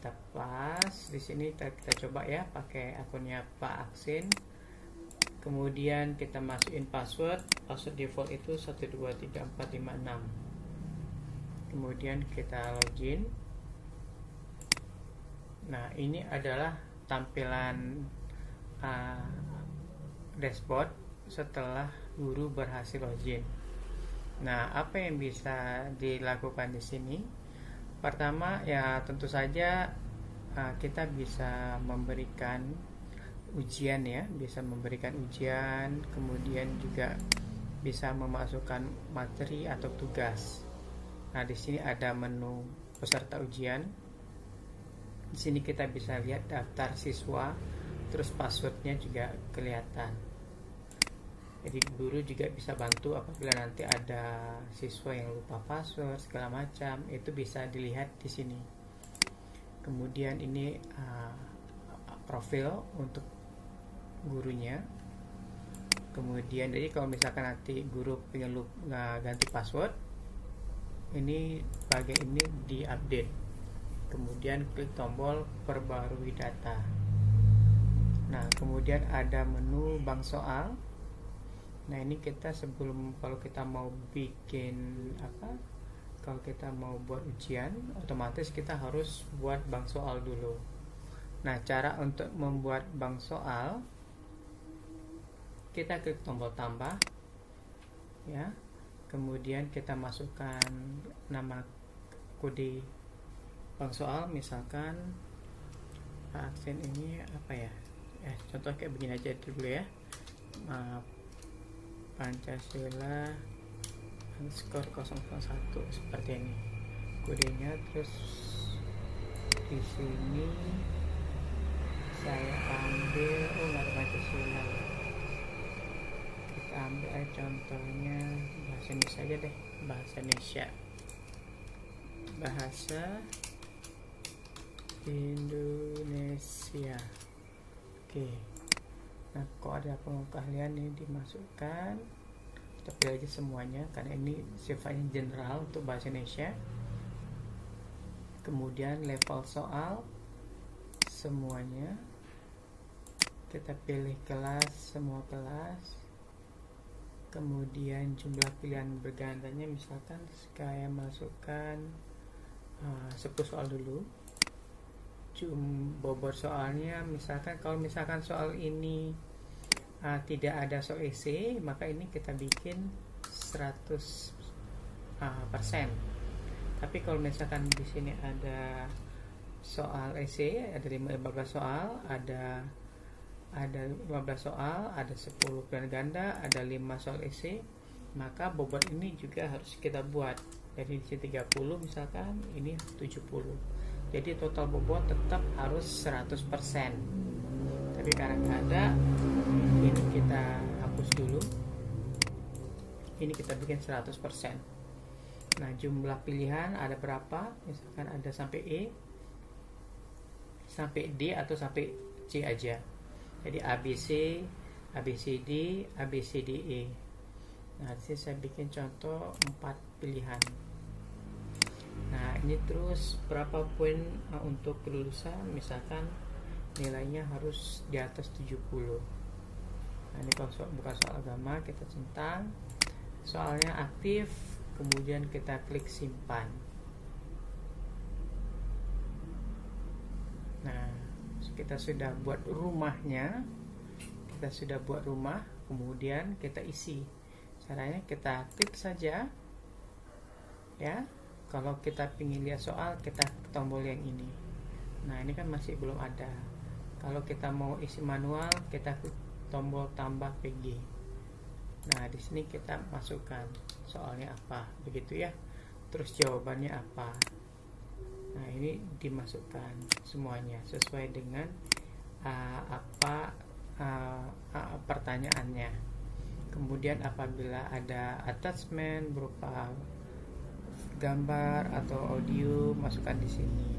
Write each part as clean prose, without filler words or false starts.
kita pas di sini, kita coba ya pakai akunnya Pak Aksin. Kemudian kita masukin password default itu 123456. Kemudian kita login. Nah, ini adalah tampilan dashboard setelah guru berhasil login. Nah, apa yang bisa dilakukan di sini? Pertama ya tentu saja kita bisa memberikan ujian ya, kemudian juga bisa memasukkan materi atau tugas. Nah, di sini ada menu peserta ujian. Di sini kita bisa lihat daftar siswa, terus passwordnya juga kelihatan. Jadi guru juga bisa bantu apabila nanti ada siswa yang lupa password segala macam, itu bisa dilihat di sini. Kemudian ini profil untuk gurunya. Kemudian jadi kalau misalkan nanti guru pengen ganti password, ini bagian ini diupdate. Kemudian klik tombol perbarui data. Nah, kemudian ada menu bank soal. Nah, ini kita kalau kita mau buat ujian, otomatis kita harus buat bank soal dulu. Nah, cara untuk membuat bank soal, kita klik tombol tambah ya, kemudian kita masukkan nama kode bank soal, misalkan Pak Aksin ini apa ya, contoh kayak begini aja dulu ya, Pancasila _ 001 seperti ini kodenya. Terus di sini saya ambil nggak ada Pancasila, kita ambil contohnya bahasa Indonesia aja deh, bahasa Indonesia. Oke. Nah, kok ada pengetahuan ini dimasukkan, kita pilih aja semuanya karena ini sifatnya general untuk bahasa Indonesia. Kemudian level soal semuanya, kita pilih kelas, semua kelas. Kemudian jumlah pilihan bergandanya, misalkan saya masukkan 10 soal dulu. Bobot soalnya, misalkan kalau misalkan soal ini tidak ada soal esai, maka ini kita bikin 100%. Tapi kalau misalkan di sini ada soal esai, ada 15 soal, ada 15 soal, ada 10 pilihan ganda, ada 5 soal esai, maka bobot ini juga harus kita buat. Jadi di sini 30 misalkan, ini 70. Jadi total bobot tetap harus 100%. Tapi karena nggak ada, ini kita hapus dulu. Ini kita bikin 100%. Nah, jumlah pilihan ada berapa? Misalkan ada sampai E, sampai D, atau sampai C aja. Jadi ABC, ABCD, ABCDE. Nah, di sini saya bikin contoh 4 pilihan. Nah, ini terus berapa poin untuk kelulusan, misalkan nilainya harus di atas 70. Nah, ini kalau bukan soal agama, kita centang soalnya aktif, kemudian kita klik simpan. Nah, kita sudah buat rumahnya, kemudian kita isi. Caranya kita klik saja ya. Kalau kita ingin lihat soal, kita tombol yang ini. Nah, ini kan masih belum ada. Kalau kita mau isi manual, kita klik tombol tambah PG. Nah, di sini kita masukkan soalnya apa, begitu ya. Terus jawabannya apa. Nah, ini dimasukkan semuanya sesuai dengan pertanyaannya. Kemudian apabila ada attachment berupa gambar atau audio, masukkan di sini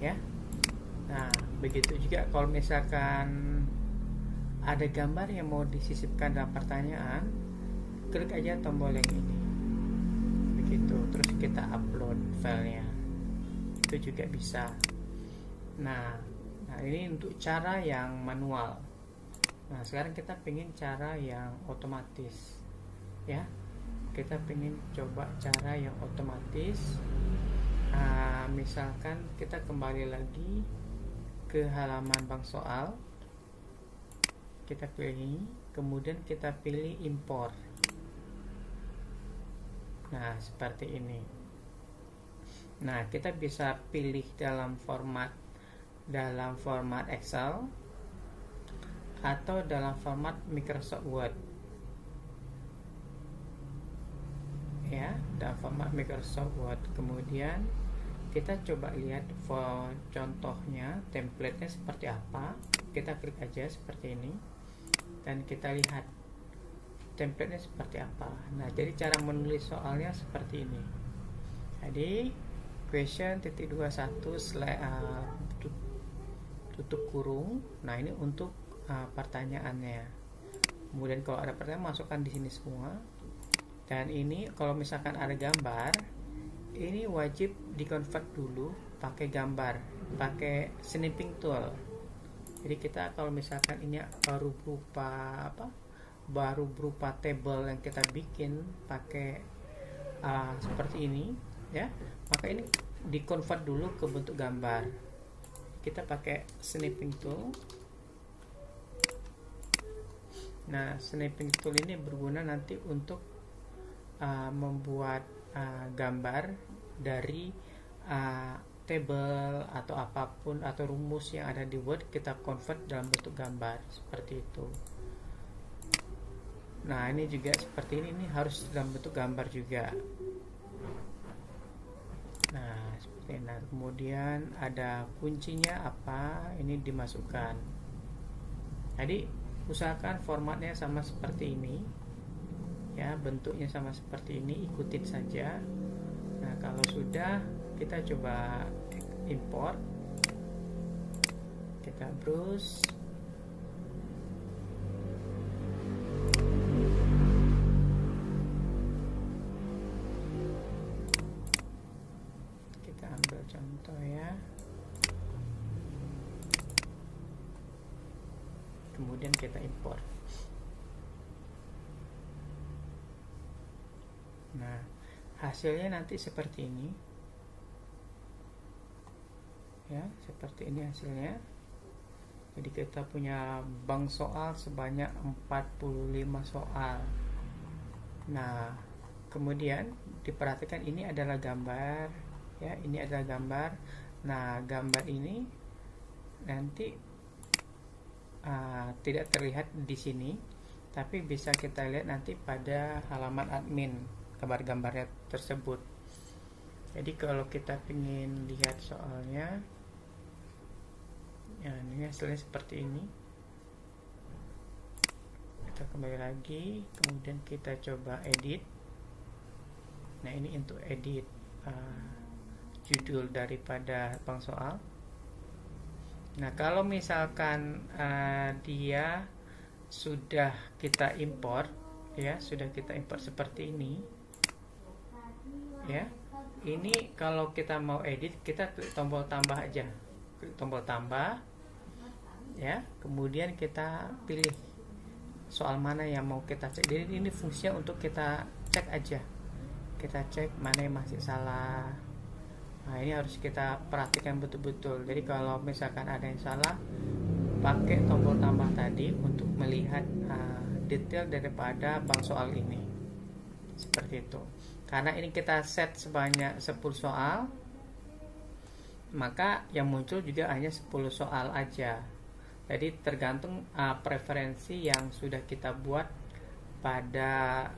ya. Nah, begitu juga kalau misalkan ada gambar yang mau disisipkan dalam pertanyaan, klik aja tombol yang ini, begitu. Terus kita upload filenya, itu juga bisa. Nah, ini untuk cara yang manual. Nah, sekarang kita pengen cara yang otomatis, ya. Kita pengen coba cara yang otomatis. Misalkan kita kembali lagi ke halaman bank soal, kita pilih, kemudian kita pilih import. Nah, seperti ini. Nah, kita bisa pilih dalam format Excel atau dalam format Microsoft Word, ya, dalam format Microsoft Word. Kemudian kita coba lihat contohnya, template-nya seperti apa. Kita klik aja seperti ini dan kita lihat template-nya seperti apa. Nah, jadi cara menulis soalnya seperti ini. Jadi question tutup kurung. Nah, ini untuk pertanyaannya. Kemudian kalau ada pertanyaan, masukkan di sini semua. Dan ini kalau misalkan ada gambar, ini wajib di-convert dulu pakai gambar, pakai snipping tool. Jadi kita kalau misalkan ini baru berupa table yang kita bikin pakai seperti ini, ya, maka ini di-convert dulu ke bentuk gambar. Kita pakai snipping tool. Nah, snipping tool ini berguna nanti untuk membuat gambar dari table atau apapun atau rumus yang ada di Word, kita convert dalam bentuk gambar seperti itu. Nah, ini juga seperti ini harus dalam bentuk gambar juga. Nah, seperti ini. Nah, kemudian ada kuncinya apa, ini dimasukkan. Jadi usahakan formatnya sama seperti ini, ya, bentuknya sama seperti ini, ikutin saja. Nah, kalau sudah, kita coba import, kita browse, kita ambil contoh, ya, kemudian kita import. Nah, hasilnya nanti seperti ini, ya, seperti ini hasilnya. Jadi kita punya bank soal sebanyak 45 soal. Nah, kemudian diperhatikan ini adalah gambar, ya, ini adalah gambar. Nah, gambar ini nanti tidak terlihat di sini, tapi bisa kita lihat nanti pada halaman admin gambar-gambarnya tersebut. Jadi kalau kita ingin lihat soalnya, ya, ini hasilnya seperti ini. Kita kembali lagi, kemudian kita coba edit. Nah, ini untuk edit judul daripada bank soal. Nah, kalau misalkan dia sudah kita import, ya, sudah kita import seperti ini, ya, ini kalau kita mau edit, kita klik tombol tambah aja, klik tombol tambah, ya, kemudian kita pilih soal mana yang mau kita cek. Jadi ini fungsinya untuk kita cek aja, kita cek mana yang masih salah. Nah, ini harus kita perhatikan betul-betul. Jadi kalau misalkan ada yang salah, pakai tombol tambah tadi untuk melihat detail daripada bank soal ini, seperti itu. Karena ini kita set sebanyak 10 soal, maka yang muncul juga hanya 10 soal aja. Jadi tergantung preferensi yang sudah kita buat pada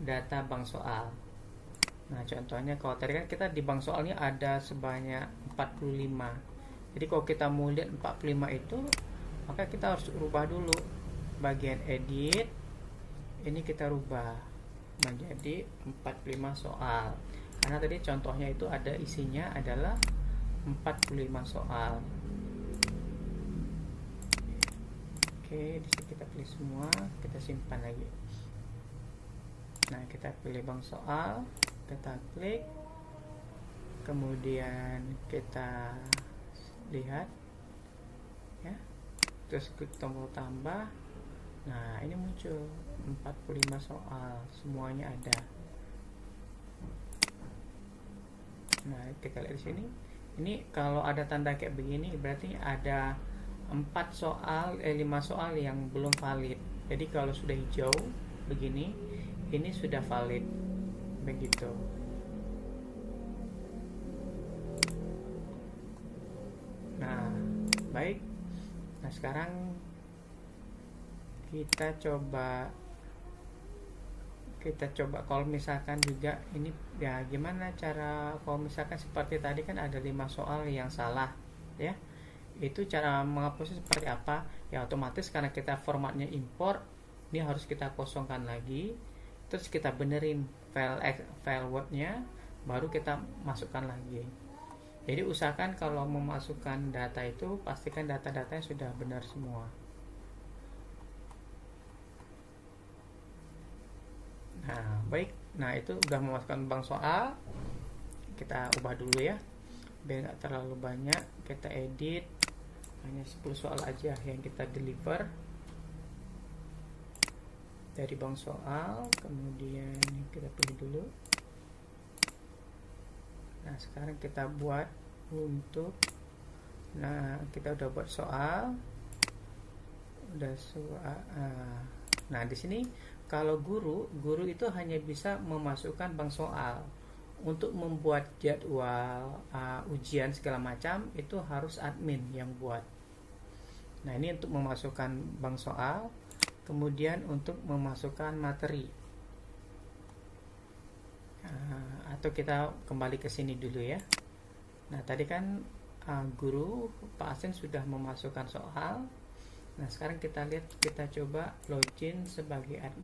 data bank soal. Nah, contohnya kalau tadi kan kita di bank soalnya ada sebanyak 45. Jadi kalau kita mau lihat 45 itu, maka kita harus rubah dulu bagian edit. Ini kita rubah menjadi 45 soal. Karena tadi contohnya itu ada isinya adalah 45 soal. Oke, di sini kita pilih semua, kita simpan lagi. Nah, kita pilih bank soal, kita klik. kemudian kita lihat ya, terus klik tombol tambah. Nah, ini muncul 45 soal, semuanya ada. Nah, kita lihat di sini. Ini kalau ada tanda kayak begini berarti ada 5 soal yang belum valid. Jadi kalau sudah hijau begini, ini sudah valid. Begitu. Nah, baik. Nah, sekarang kita coba kalau misalkan juga ini ya, gimana cara kalau misalkan seperti tadi kan ada 5 soal yang salah ya, itu cara menghapusnya seperti apa ya. Otomatis karena kita formatnya import, ini harus kita kosongkan lagi, terus kita benerin file wordnya, baru kita masukkan lagi. Jadi usahakan kalau memasukkan data itu pastikan data-datanya sudah benar semua. Nah, baik. Nah, itu udah memasukkan bank soal. Kita ubah dulu ya, biar nggak terlalu banyak. Kita edit, hanya 10 soal aja yang kita deliver dari bank soal. Kemudian kita pilih dulu. Nah, sekarang kita buat untuk, nah, kita udah buat soal, udah soal. Nah, di sini kalau guru itu hanya bisa memasukkan bank soal. Untuk membuat jadwal ujian segala macam itu harus admin yang buat. Nah, ini untuk memasukkan bank soal, kemudian untuk memasukkan materi. Atau kita kembali ke sini dulu ya. Nah, tadi kan guru Pak Asen sudah memasukkan soal. Nah, sekarang kita lihat, kita coba login sebagai admin.